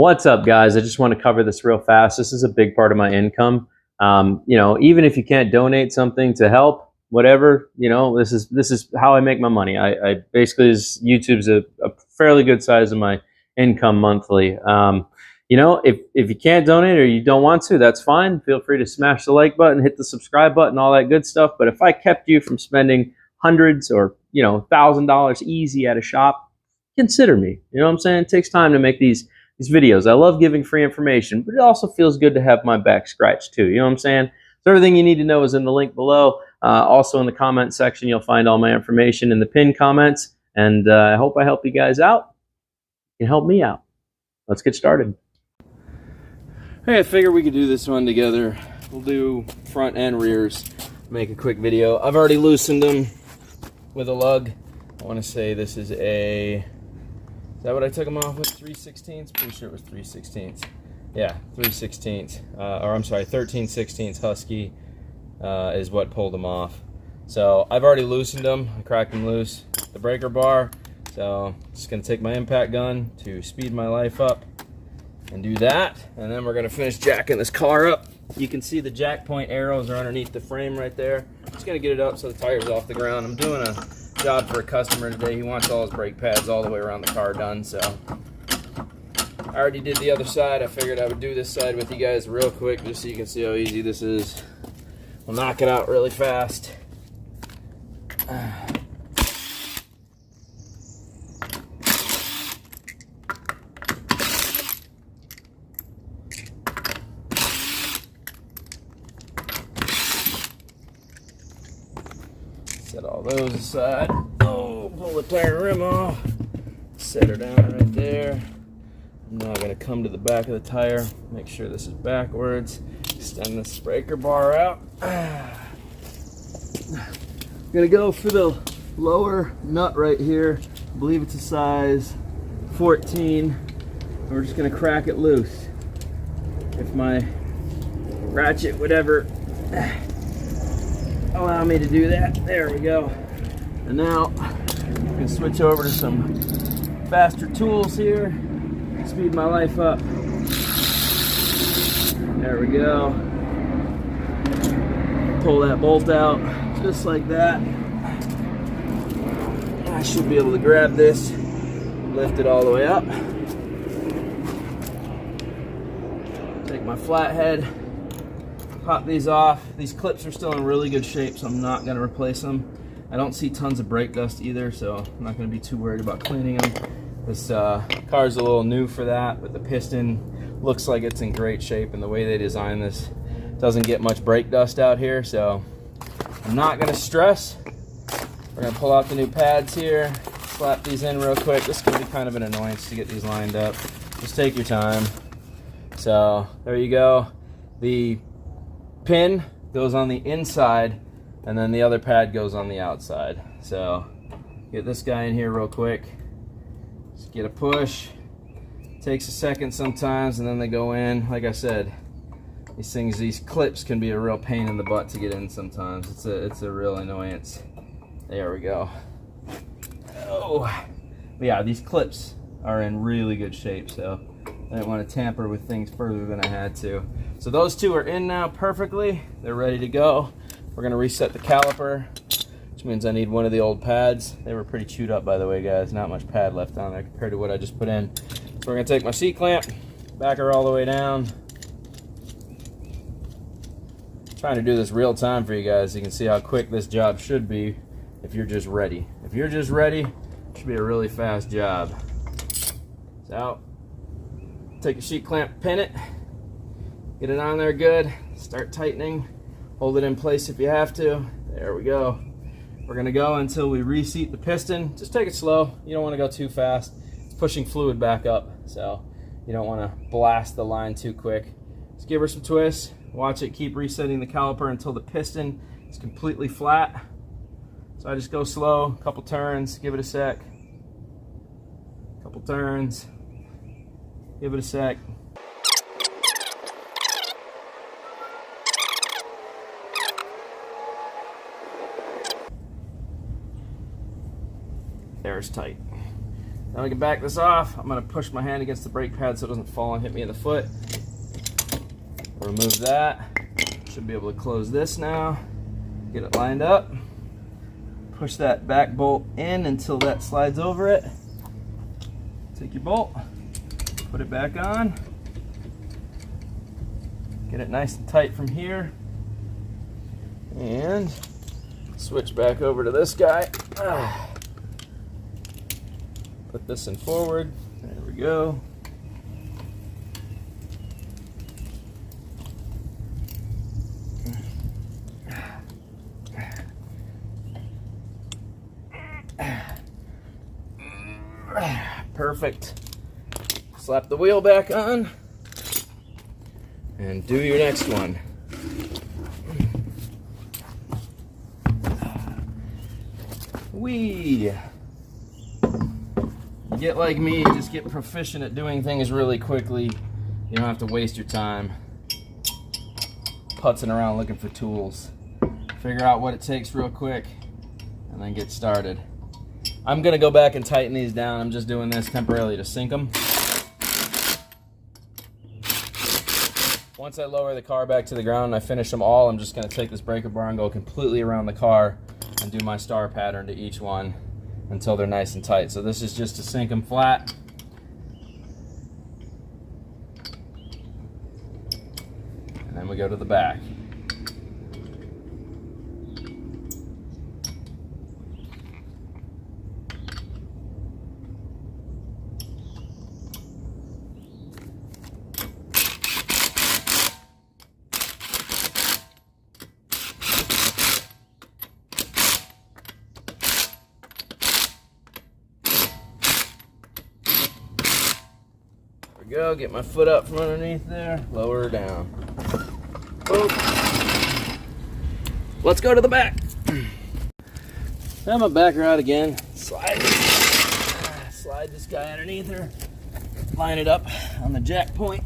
What's up, guys? I just want to cover this real fast. This is a big part of my income. Even if you can't donate something to help, whatever, this is how I make my money. I basically, YouTube's a fairly good size of my income monthly. If you can't donate or you don't want to, that's fine. Feel free to smash the like button, hit the subscribe button, all that good stuff. But if I kept you from spending hundreds or $1,000 easy at a shop, consider me. You know what I'm saying? It takes time to make these videos. I love giving free information, but it also feels good to have my back scratched too. You know what I'm saying? So everything you need to know is in the link below. Also in the comment section, you'll find all my information in the pinned comments. And I hope I help you guys out. You can help me out. Let's get started. Hey, I figured we could do this one together. We'll do front and rears. Make a quick video. I've already loosened them with a lug. I want to say this is a... Is that what I took them off with? 3/16? Pretty sure it was 3/16. Yeah, 3/16. Or I'm sorry, 13/16 Husky is what pulled them off. So I've already loosened them. I cracked them loose. The breaker bar. So just gonna take my impact gun to speed my life up and do that. And then we're gonna finish jacking this car up. You can see the jack point arrows are underneath the frame right there. Just gonna get it up so the tire's off the ground. I'm doing a job for a customer today. He wants all his brake pads all the way around the car done, so I already did the other side. I figured I would do this side with you guys real quick just so you can see how easy this is. We'll knock it out really fast. Set all those aside. Oh, pull the tire rim off. Set her down right there. I'm now going to come to the back of the tire. Make sure this is backwards. Extend this breaker bar out. I'm going to go for the lower nut right here. I believe it's a size 14. We're just going to crack it loose. If my ratchet would ever allow me to do that. There we go. And now I'm going to switch over to some faster tools here. Speed my life up. There we go. Pull that bolt out just like that. I should be able to grab this, lift it all the way up. Take my flathead, pop these off. These clips are still in really good shape, so I'm not going to replace them. I don't see tons of brake dust either, so I'm not going to be too worried about cleaning them. This car is a little new for that, but the piston looks like it's in great shape, and the way they designed this doesn't get much brake dust out here, so I'm not going to stress. We're going to pull out the new pads here, slap these in real quick. This is going to be kind of an annoyance to get these lined up. Just take your time. So there you go. The pin goes on the inside, and then the other pad goes on the outside. So get this guy in here real quick. Just get a push. Takes a second sometimes, and then they go in. Like I said, these clips can be a real pain in the butt to get in sometimes. It's a real annoyance. There we go. Oh, but yeah, these clips are in really good shape, so I didn't want to tamper with things further than I had to. So those two are in now perfectly. They're ready to go. We're going to reset the caliper, which means I need one of the old pads. They were pretty chewed up, by the way, guys. Not much pad left on there compared to what I just put in. So we're going to take my seat clamp, back her all the way down. Trying to do this real time for you guys so you can see how quick this job should be if you're just ready. If you're just ready, it should be a really fast job. So, take your seat clamp, pin it, get it on there good, start tightening, hold it in place if you have to. There we go. We're gonna go until we reseat the piston. Just take it slow. You don't wanna go too fast. It's pushing fluid back up, so you don't wanna blast the line too quick. Just give her some twists, watch it keep resetting the caliper until the piston is completely flat. So I just go slow, a couple turns, give it a sec. Couple turns, give it a sec. There's tight. Now we can back this off. I'm gonna push my hand against the brake pad so it doesn't fall and hit me in the foot. Remove that. Should be able to close this now. Get it lined up. Push that back bolt in until that slides over it. Take your bolt, put it back on. Get it nice and tight from here. And switch back over to this guy. Put this in forward. There we go. Perfect. Slap the wheel back on and do your next one. Whee! You get like me, just get proficient at doing things really quickly. You don't have to waste your time putzing around looking for tools. Figure out what it takes real quick and then get started. I'm gonna go back and tighten these down. I'm just doing this temporarily to sink them. Once I lower the car back to the ground and I finish them all, I'm just gonna take this breaker bar and go completely around the car and do my star pattern to each one until they're nice and tight. So this is just to sink them flat. And then we go to the back. Go, get my foot up from underneath there, lower her down. Boom. Let's go to the back. Now I'm gonna back her out again. Slide this guy underneath her. Line it up on the jack point.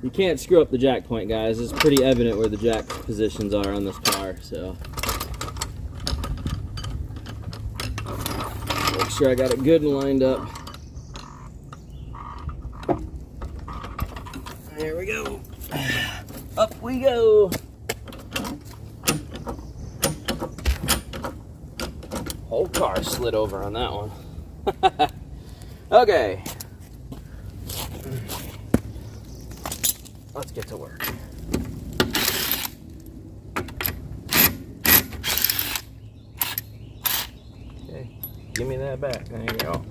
You can't screw up the jack point, guys. It's pretty evident where the jack positions are on this car, so. Make sure I got it good and lined up. There we go. Up we go. Whole car slid over on that one. Okay. Let's get to work. Okay. Give me that back. There you go.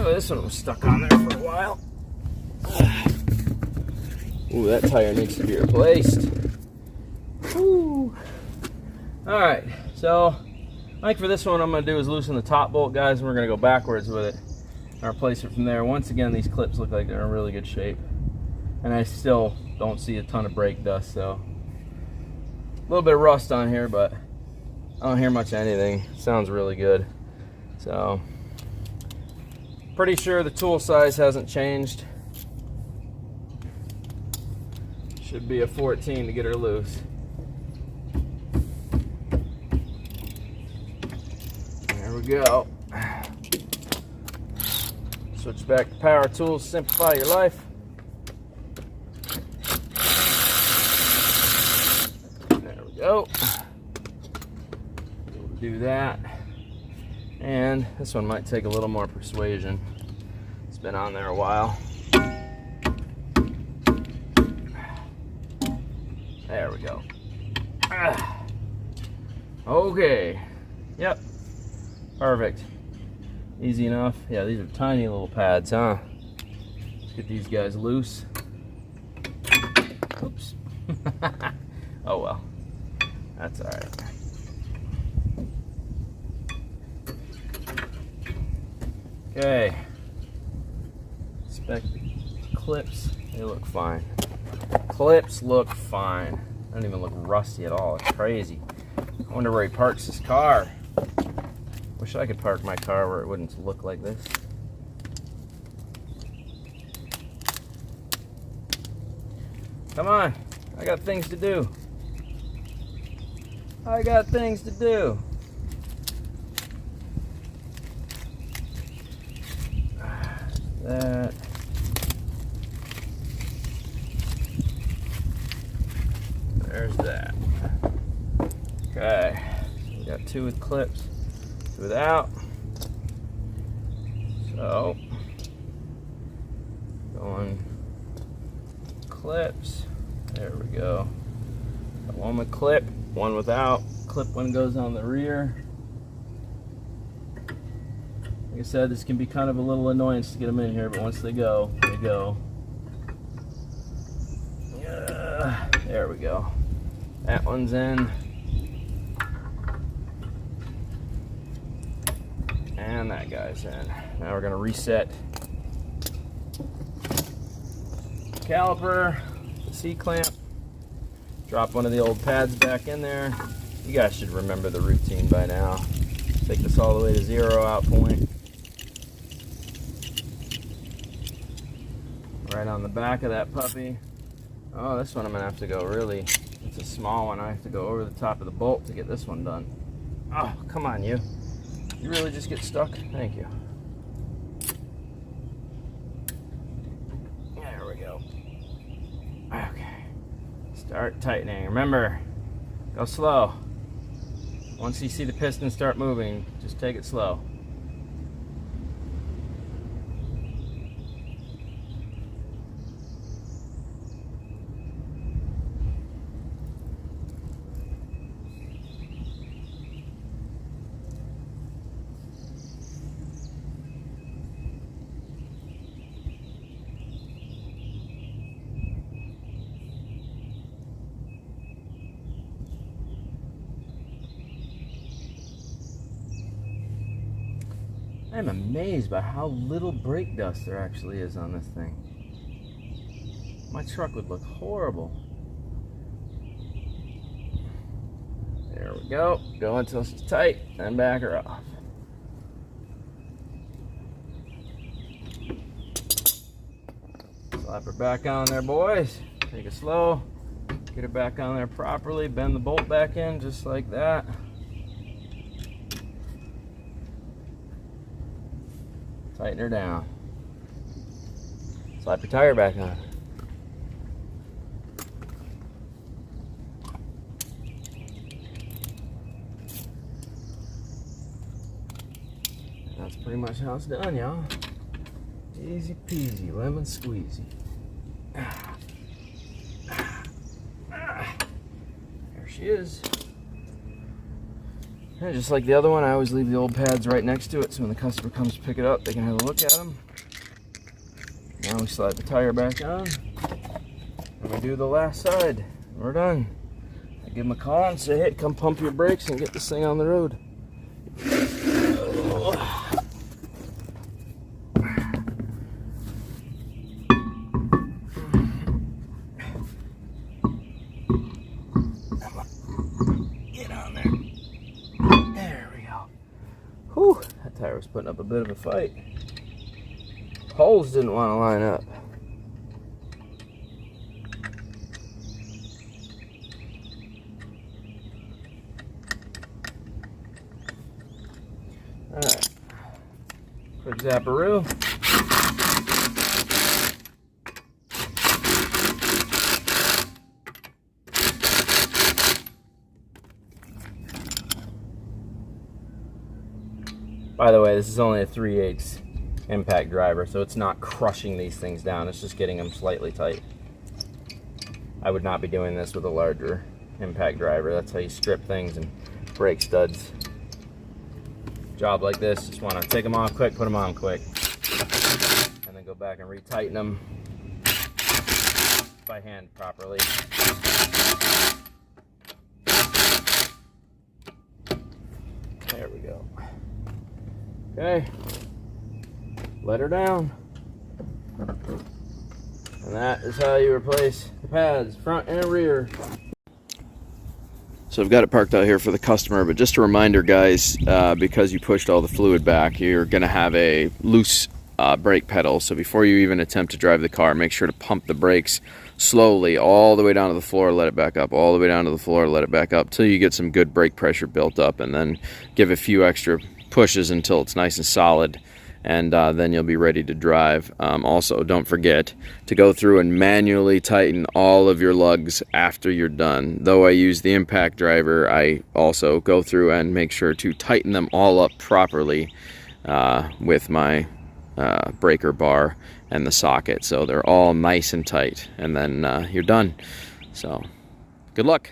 This one was stuck on there for a while. Ooh, that tire needs to be replaced. Ooh. Alright, so I think for this one, I'm going to do is loosen the top bolt, guys, and we're going to go backwards with it and replace it from there. Once again, these clips look like they're in really good shape, and I still don't see a ton of brake dust, so a little bit of rust on here, but I don't hear much of anything. Sounds really good. So pretty sure the tool size hasn't changed. Should be a 14 to get her loose. There we go. Switch back to power tools, simplify your life. There we go. Do that. And this one might take a little more persuasion. It's been on there a while. There we go. Okay. Yep. Perfect. Easy enough. Yeah, these are tiny little pads, huh? Let's get these guys loose. Oops. Oh well. That's all right. Okay, inspect the clips. They look fine. Clips look fine. They don't even look rusty at all. It's crazy. I wonder where he parks his car. Wish I could park my car where it wouldn't look like this. Come on. I got things to do. I got things to do. That. There's that. Okay. So we got 2 with clips, 2 without. So, going clips. There we go. Got 1 with clip, 1 without. Clip one goes on the rear. Like I said, this can be kind of a little annoyance to get them in here, but once they go, they go. There we go. That one's in. And that guy's in. Now we're going to reset caliper, the C-clamp, drop one of the old pads back in there. You guys should remember the routine by now. Take this all the way to 0 out point. Right on the back of that puppy. Oh, this one I'm going to have to go really, it's a small one. I have to go over the top of the bolt to get this one done. Oh, come on, you. You really just get stuck? Thank you. There we go. Okay. Start tightening. Remember, go slow. Once you see the piston start moving, just take it slow. I'm amazed by how little brake dust there actually is on this thing. My truck would look horrible. There we go. Go until she's tight, then back her off. Slap her back on there, boys. Take it slow. Get her back on there properly. Bend the bolt back in just like that. Tighten her down. Slap your tire back on. That's pretty much how it's done, y'all. Easy peasy, lemon squeezy. There she is. And just like the other one, I always leave the old pads right next to it so when the customer comes to pick it up, they can have a look at them. Now we slide the tire back on, and we do the last side. We're done. I give them a call and say, hey, come pump your brakes and get this thing on the road. Get on there. There we go. Whew, that tire was putting up a bit of a fight. Holes didn't want to line up. Alright. Quick zapperoo. By the way, this is only a 3/8 impact driver, so it's not crushing these things down, it's just getting them slightly tight. I would not be doing this with a larger impact driver. That's how you strip things and break studs. Job like this, just want to take them off quick, put them on quick, and then go back and retighten them by hand properly. There we go. Okay, let her down. And that is how you replace the pads, front and rear. So I've got it parked out here for the customer, but just a reminder, guys, because you pushed all the fluid back, you're going to have a loose brake pedal. So before you even attempt to drive the car, make sure to pump the brakes slowly all the way down to the floor, let it back up, all the way down to the floor, let it back up till you get some good brake pressure built up, and then give a few extra pushes until it's nice and solid, and then you'll be ready to drive. Also, don't forget to go through and manually tighten all of your lugs after you're done. Though I use the impact driver, I also go through and make sure to tighten them all up properly with my breaker bar and the socket, so they're all nice and tight, and then you're done. So good luck.